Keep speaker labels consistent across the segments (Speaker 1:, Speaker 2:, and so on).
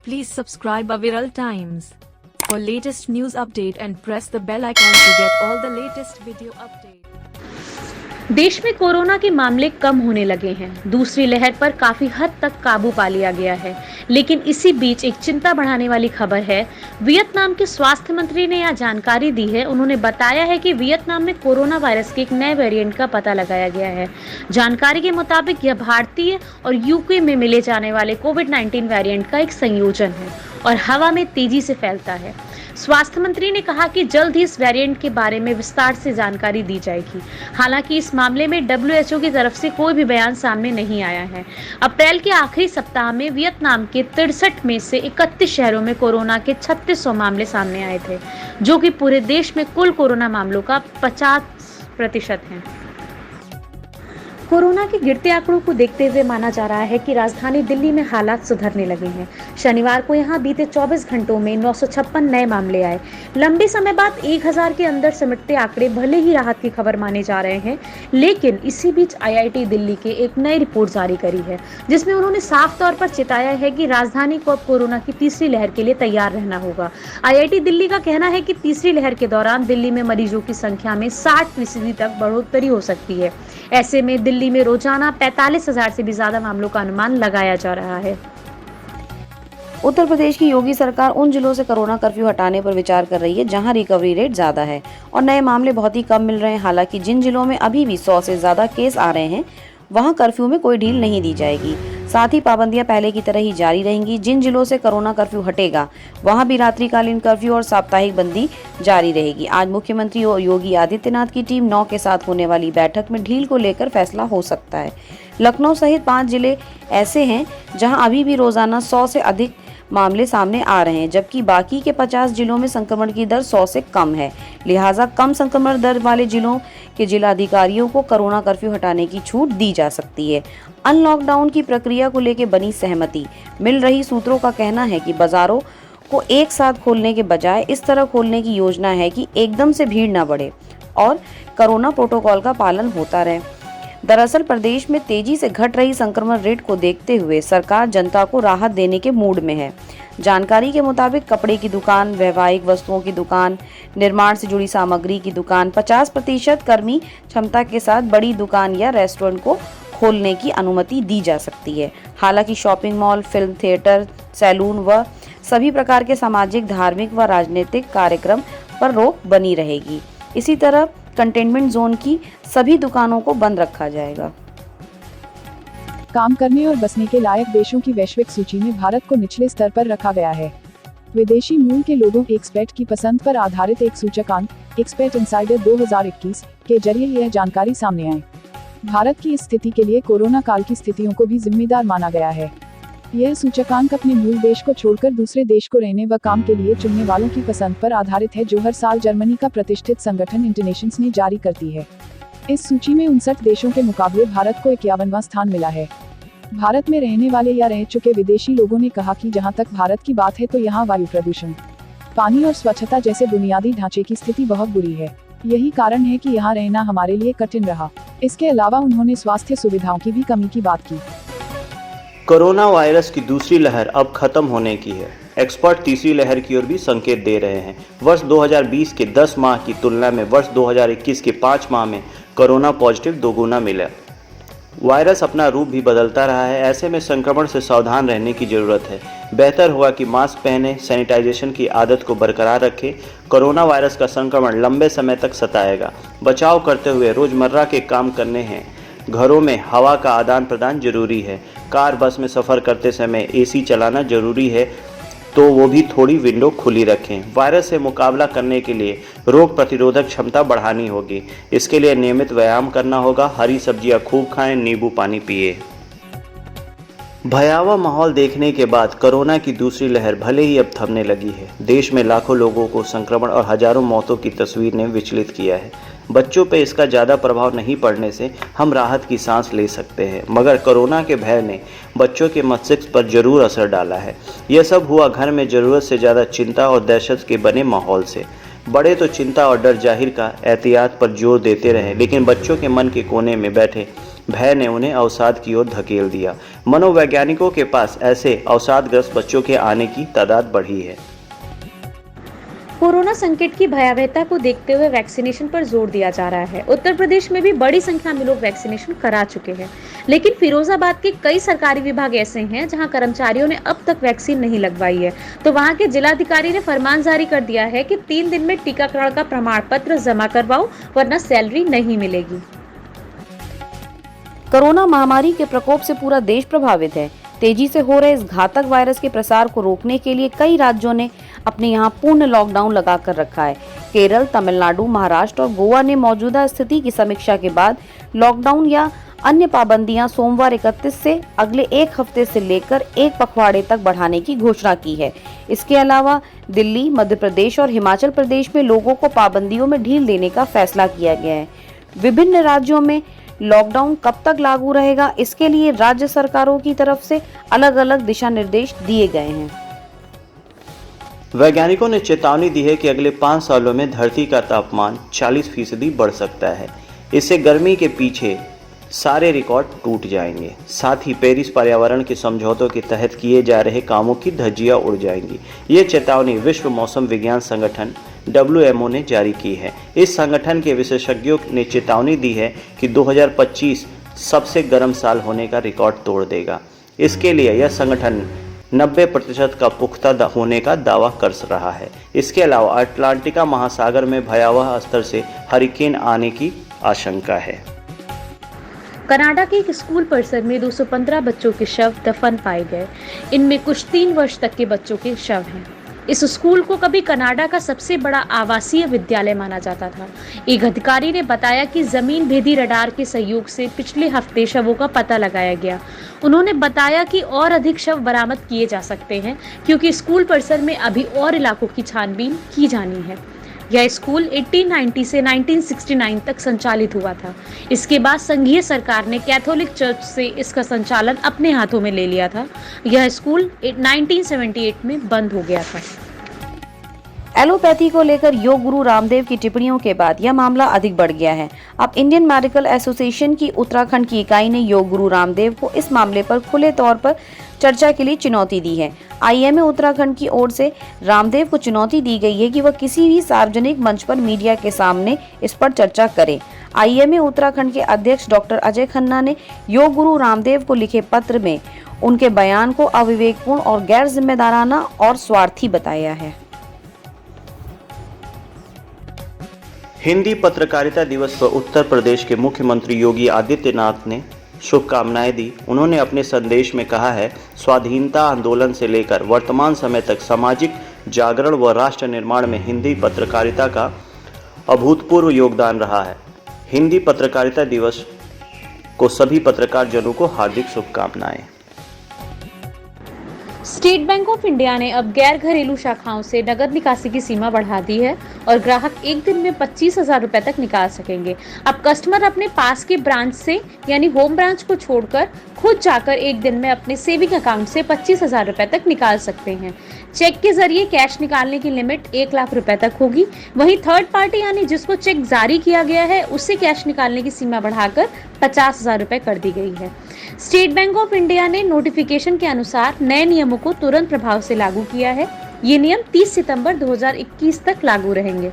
Speaker 1: Please subscribe Aviral Times for latest news update and press the bell icon to get all the latest video updates.
Speaker 2: देश में corona के मामले कम होने लगे हैं। दूसरी लहर पर काफी हद तक काबू पा लिया गया है, लेकिन इसी बीच एक चिंता बढ़ाने वाली खबर है। वियतनाम के स्वास्थ्य मंत्री ने यह जानकारी दी है। उन्होंने बताया है कि वियतनाम में कोरोना वायरस के एक नए वेरिएंट का पता लगाया गया है। जानकारी के मुताबिक यह भारतीय और यूके में मिले जाने वाले कोविड-19 वेरिएंट का एक संयोजन है और हवा में तेजी से फैलता है। स्वास्थ्य मंत्री ने कहा कि जल्द ही इस वेरिएंट के बारे में विस्तार से जानकारी दी जाएगी। हालांकि इस मामले में WHO की तरफ से कोई भी बयान सामने नहीं आया है। अप्रैल के आखिरी सप्ताह में वियतनाम के 63 में से 31 शहरों में कोरोना के 3600 मामले सामने आए थे, जो कि पूरे देश में कुल कोरोना मामलों का 50% है। कोरोना के गिरते आंकड़ों को देखते हुए माना जा रहा है कि राजधानी दिल्ली में हालात सुधरने लगे हैं। शनिवार को यहां बीते 24 घंटों में 956 नए मामले आए। लंबे समय बाद 1000 के अंदर सिमटते आंकड़े भले ही राहत की खबर माने जा रहे हैं, लेकिन इसी बीच IIT दिल्ली के एक नई रिपोर्ट जारी करी है, जिसमें उन्होंने साफ तौर पर चेताया है कि राजधानी को अब कोरोना की तीसरी लहर के लिए तैयार रहना होगा। IIT दिल्ली का कहना है कि तीसरी लहर के दौरान दिल्ली में मरीजों की संख्या में 60% तक बढ़ोतरी हो सकती है। ऐसे में दिल्ली में रोजाना 45,000 से भी ज्यादा मामलों का अनुमान लगाया जा रहा है।
Speaker 3: उत्तर प्रदेश की योगी सरकार उन जिलों से कोरोना कर्फ्यू हटाने पर विचार कर रही है जहां रिकवरी रेट ज्यादा है और नए मामले बहुत ही कम मिल रहे हैं। हालांकि जिन जिलों में अभी भी 100 से ज्यादा केस आ रहे हैं, वहां कर्फ्यू में कोई ढील नहीं दी जाएगी। साथ ही पाबंदियां पहले की तरह ही जारी रहेंगी। जिन जिलों से कोरोना कर्फ्यू हटेगा, वहां भी रात्रिकालीन कर्फ्यू और साप्ताहिक बंदी जारी रहेगी। आज मुख्यमंत्री योगी आदित्यनाथ की टीम 9 के साथ होने वाली बैठक में ढील को लेकर फैसला हो सकता है। लखनऊ सहित 5 जिले ऐसे हैं जहां अभी भी रोजाना 100 से अधिक मामले सामने आ रहे हैं, जबकि बाकी के 50 जिलों में संक्रमण की दर 100 से कम है। लिहाजा कम संक्रमण दर वाले जिलों के जिलाधिकारियों को कोरोना कर्फ्यू हटाने की छूट दी जा सकती है। अनलॉकडाउन की प्रक्रिया को लेकर बनी सहमति। मिल रही सूत्रों का कहना है कि बाजारों को एक साथ खोलने के बजाय इस तरह खोलने की योजना है कि एकदम से भीड़ न बढ़े और कोरोना प्रोटोकॉल का पालन होता रहे। दरअसल प्रदेश में तेजी से घट रही संक्रमण रेट को देखते हुए सरकार जनता को राहत देने के मूड में है। जानकारी के मुताबिक कपड़े की दुकान, वैवाहिक वस्तुओं की दुकान, निर्माण से जुड़ी सामग्री की दुकान, 50% कर्मी क्षमता के साथ बड़ी दुकान या रेस्टोरेंट को खोलने की अनुमति दी जा सकती है। हालांकि shopping mall, film theatre, salon व सभी प्रकार के सामाजिक, धार्मिक व राजनीतिक कार्यक्रम पर रोक बनी रहेगी। इसी तरह कंटेनमेंट जोन की सभी दुकानों को बंद रखा जाएगा।
Speaker 4: काम करने और बसने के लायक देशों की वैश्विक सूची में भारत को निचले स्तर पर रखा गया है। विदेशी मूल के लोगों एक्सपेट की पसंद पर आधारित एक सूचकांक एक्सपेट इनसाइडर 2021 के जरिए यह जानकारी सामने आई। भारत की इस स्थिति के लिए कोरोना काल की स्थितियों को भी जिम्मेदार माना गया है। यह सूचकांक अपने मूल देश को छोड़कर दूसरे देश को रहने व काम के लिए चुनने वालों की पसंद पर आधारित है, जो हर साल जर्मनी का प्रतिष्ठित संगठन इंटरनेशंस ने जारी करती है। इस सूची में 59 देशों के मुकाबले भारत को 51वां स्थान मिला है। भारत में रहने वाले या रह चुके विदेशी लोगों ने कहा कि जहां तक भारत की बात है तो यहाँ वायु प्रदूषण, पानी और स्वच्छता जैसे बुनियादी ढांचे की स्थिति बहुत बुरी है। यही कारण है कि यहाँ रहना हमारे लिए कठिन रहा। इसके अलावा उन्होंने स्वास्थ्य सुविधाओं की भी कमी की बात की।
Speaker 5: कोरोना वायरस की दूसरी लहर अब खत्म होने की है। एक्सपर्ट तीसरी लहर की ओर भी संकेत दे रहे हैं। वर्ष 2020 के 10 माह की तुलना में वर्ष 2021 के 5 माह में कोरोना पॉजिटिव दोगुना मिला। वायरस अपना रूप भी बदलता रहा है। ऐसे में संक्रमण से सावधान रहने की जरूरत है। बेहतर होगा कि मास्क पहने, सैनिटाइजेशन की आदत को बरकरार रखें। कोरोना वायरस का संक्रमण लंबे समय तक सताएगा। बचाव करते हुए रोजमर्रा के काम करने हैं। घरों में हवा का आदान प्रदान जरूरी है। कार, बस में सफ़र करते समय AC चलाना जरूरी है, तो वो भी थोड़ी विंडो खुली रखें। वायरस से मुकाबला करने के लिए रोग प्रतिरोधक क्षमता बढ़ानी होगी। इसके लिए नियमित व्यायाम करना होगा। हरी सब्जियां खूब खाएं, नींबू पानी पिए। भयावह माहौल देखने के बाद कोरोना की दूसरी लहर भले ही अब थमने लगी है, देश में लाखों लोगों को संक्रमण और हजारों मौतों की तस्वीर ने विचलित किया है। बच्चों पे इसका ज़्यादा प्रभाव नहीं पड़ने से हम राहत की सांस ले सकते हैं, मगर कोरोना के भय ने बच्चों के मस्तिष्क पर जरूर असर डाला है। यह सब हुआ घर में ज़रूरत से ज़्यादा चिंता और दहशत के बने माहौल से। बड़े तो चिंता और डर जाहिर का एहतियात पर जोर देते रहे, लेकिन बच्चों के मन के कोने में बैठे भय ने उन्हें अवसाद की ओर धकेल दिया। मनोवैज्ञानिकों के पास ऐसे अवसादग्रस्त बच्चों के आने की तादाद बढ़ी है।
Speaker 2: कोरोना संकट की भयावहता को देखते हुए वैक्सीनेशन पर जोर दिया जा रहा है। उत्तर प्रदेश में भी बड़ी संख्या में लोग वैक्सीनेशन करा चुके हैं, लेकिन फिरोजाबाद के कई सरकारी विभाग ऐसे हैं जहां कर्मचारियों ने अब तक वैक्सीन नहीं लगवाई है। तो वहां के जिलाधिकारी ने फरमान जारी कर दिया है कि 3 दिन में टीकाकरण का प्रमाण पत्र जमा करवाओ, वरना सैलरी नहीं मिलेगी।
Speaker 3: कोरोना महामारी के प्रकोप से पूरा देश प्रभावित है। तेजी से हो रहे इस घातक वायरस के प्रसार को रोकने के लिए कई राज्यों ने अपने यहाँ पूर्ण लॉकडाउन लगा कर रखा है। केरल, तमिलनाडु, महाराष्ट्र और गोवा ने मौजूदा स्थिति की समीक्षा के बाद लॉकडाउन या अन्य पाबंदियां सोमवार 31 से अगले एक हफ्ते से लेकर एक पखवाड़े तक बढ़ाने की घोषणा की है। इसके अलावा दिल्ली, मध्य प्रदेश और हिमाचल प्रदेश में लोगों को पाबंदियों में ढील देने का फैसला किया गया है। विभिन्न राज्यों में लॉकडाउन कब तक लागू रहेगा, इसके लिए राज्य सरकारों की तरफ से अलग अलग दिशा निर्देश दिए गए हैं।
Speaker 5: वैज्ञानिकों ने चेतावनी दी है कि अगले 5 सालों में धरती का तापमान 40% बढ़ सकता है। इससे गर्मी के पीछे सारे रिकॉर्ड टूट जाएंगे। साथ ही पेरिस पर्यावरण के समझौतों के तहत किए जा रहे कामों की धज्जियां उड़ जाएंगी। ये चेतावनी विश्व मौसम विज्ञान संगठन WMO ने जारी की है। इस संगठन के विशेषज्ञों ने चेतावनी दी है कि 2025 सबसे गर्म साल होने का रिकॉर्ड तोड़ देगा। इसके लिए यह संगठन 90% का पुख्ता होने का दावा कर रहा है। इसके अलावा अटलांटिका महासागर में भयावह स्तर से हरिकेन आने की आशंका है।
Speaker 2: कनाडा के एक स्कूल परिसर में 215 बच्चों के शव दफन पाए गए। इनमें कुछ 3 वर्ष तक के बच्चों के शव हैं। इस स्कूल को कभी कनाडा का सबसे बड़ा आवासीय विद्यालय माना जाता था। एक अधिकारी ने बताया कि जमीन भेदी रडार के सहयोग से पिछले हफ्ते शवों का पता लगाया गया। उन्होंने बताया कि और अधिक शव बरामद किए जा सकते हैं, क्योंकि स्कूल परिसर में अभी और इलाकों की छानबीन की जानी है। यह स्कूल 1890 से 1969 तक संचालित हुआ था। इसके बाद संघीय सरकार ने कैथोलिक चर्च से इसका संचालन अपने हाथों में ले लिया था। यह स्कूल 1978 में बंद हो गया था।
Speaker 3: एलोपैथी को लेकर योग गुरु रामदेव की टिप्पणियों के बाद यह मामला अधिक बढ़ गया है। अब इंडियन मेडिकल एसोसिएशन की उत्तराखंड की इकाई ने योग गुरु रामदेव को इस मामले पर खुले तौर पर चर्चा के लिए चुनौती दी है। IMA उत्तराखंड की ओर से रामदेव को चुनौती दी गई है कि वह किसी भी सार्वजनिक मंच पर मीडिया के सामने इस पर चर्चा करें। IMA उत्तराखंड के अध्यक्ष डॉक्टर अजय खन्ना ने योग गुरु रामदेव को लिखे पत्र में उनके बयान को अविवेकपूर्ण और गैर जिम्मेदाराना और स्वार्थी बताया है।
Speaker 5: हिंदी पत्रकारिता दिवस पर उत्तर प्रदेश के मुख्यमंत्री योगी आदित्यनाथ ने शुभकामनाएं दी। उन्होंने अपने संदेश में कहा है, स्वाधीनता आंदोलन से लेकर वर्तमान समय तक सामाजिक जागरण व राष्ट्र निर्माण में हिंदी पत्रकारिता का अभूतपूर्व योगदान रहा है। हिंदी पत्रकारिता दिवस को सभी पत्रकार जनों को हार्दिक शुभकामनाएं।
Speaker 2: स्टेट बैंक ऑफ इंडिया ने अब गैर घरेलू शाखाओं से नगद निकासी की सीमा बढ़ा दी है और ग्राहक एक दिन में 25,000 रुपए तक निकाल सकेंगे। अब कस्टमर अपने पास के ब्रांच से यानी होम ब्रांच को छोड़कर खुद जाकर एक दिन में अपने सेविंग अकाउंट से 25,000 रुपए तक निकाल सकते हैं। चेक के जरिए कैश निकालने की लिमिट 1 लाख रुपए तक होगी। वहीं थर्ड पार्टी यानी जिसको चेक जारी किया गया है उससे कैश निकालने की सीमा बढ़ाकर 50,000 रुपए कर दी गई है। स्टेट बैंक ऑफ इंडिया ने नोटिफिकेशन के अनुसार नए नियमों को तुरंत प्रभाव से लागू किया है। ये नियम 30 सितंबर 2021 तक लागू रहेंगे।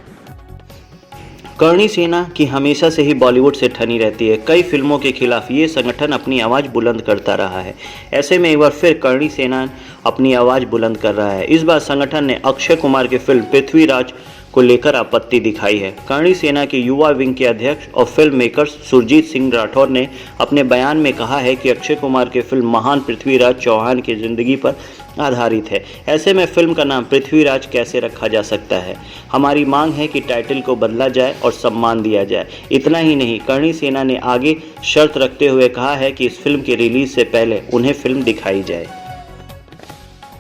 Speaker 5: करणी सेना की हमेशा से ही बॉलीवुड से ठनी रहती है। कई फिल्मों के खिलाफ ये संगठन अपनी आवाज़ बुलंद करता रहा है। ऐसे में एक बार फिर करणी सेना अपनी आवाज़ बुलंद कर रहा है। इस बार संगठन ने अक्षय कुमार की फिल्म पृथ्वीराज को लेकर आपत्ति दिखाई है। करणी सेना के युवा विंग के अध्यक्ष और फिल्म मेकर सुरजीत सिंह राठौर ने अपने बयान में कहा है कि अक्षय कुमार की फिल्म महान पृथ्वीराज चौहान की जिंदगी पर आधारित है। ऐसे में फिल्म का नाम पृथ्वीराज कैसे रखा जा सकता है। हमारी मांग है कि टाइटल को बदला जाए और सम्मान दिया जाए। इतना ही नहीं, करणी सेना ने आगे शर्त रखते हुए कहा है कि इस फिल्म के रिलीज से पहले उन्हें फिल्म दिखाई जाए।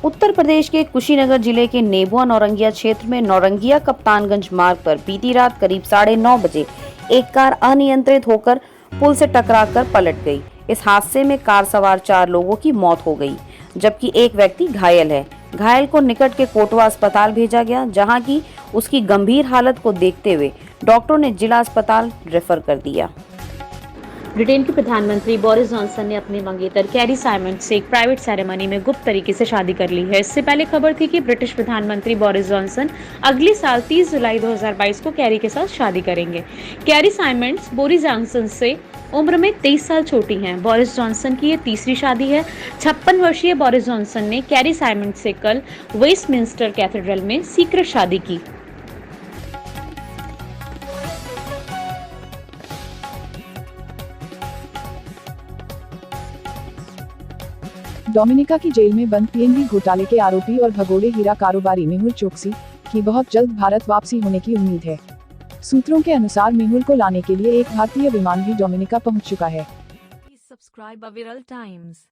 Speaker 3: उत्तर प्रदेश के कुशीनगर जिले के नेबुआ नौरंगिया क्षेत्र में नौरंगिया कप्तानगंज मार्ग पर बीती रात करीब 9:30 बजे एक कार अनियंत्रित होकर पुल से टकराकर पलट गई। इस हादसे में कार सवार 4 लोगों की मौत हो गई, जबकि एक व्यक्ति घायल है। घायल को निकट के कोटवा अस्पताल भेजा गया, जहां की उसकी गंभीर हालत को देखते हुए डॉक्टरों ने जिला अस्पताल रेफर कर दिया।
Speaker 2: ब्रिटेन के प्रधानमंत्री बोरिस जॉनसन ने अपनी मंगेतर कैरी साइमंड्स से एक प्राइवेट सेरेमनी में गुप्त तरीके से शादी कर ली है। इससे पहले खबर थी कि ब्रिटिश प्रधानमंत्री बोरिस जॉनसन अगले साल 30 जुलाई 2022 को कैरी के साथ शादी करेंगे। कैरी साइमंड्स बोरिस जॉनसन से उम्र में 23 साल छोटी हैं। बोरिस जॉनसन की ये तीसरी शादी है। 56 वर्षीय बोरिस जॉनसन ने कैरी साइमंड्स से कल वेस्टमिंस्टर कैथेड्रल में सीक्रेट शादी की।
Speaker 4: डोमिनिका की जेल में बंद पीएनबी घोटाले के आरोपी और भगोड़े हीरा कारोबारी मेहुल चोकसी की बहुत जल्द भारत वापसी होने की उम्मीद है। सूत्रों के अनुसार मेहुल को लाने के लिए एक भारतीय विमान भी डोमिनिका पहुंच चुका है।
Speaker 1: Please subscribe Aviral Times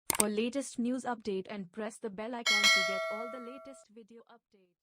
Speaker 1: for latest news update and press the bell icon to get all the latest video updates.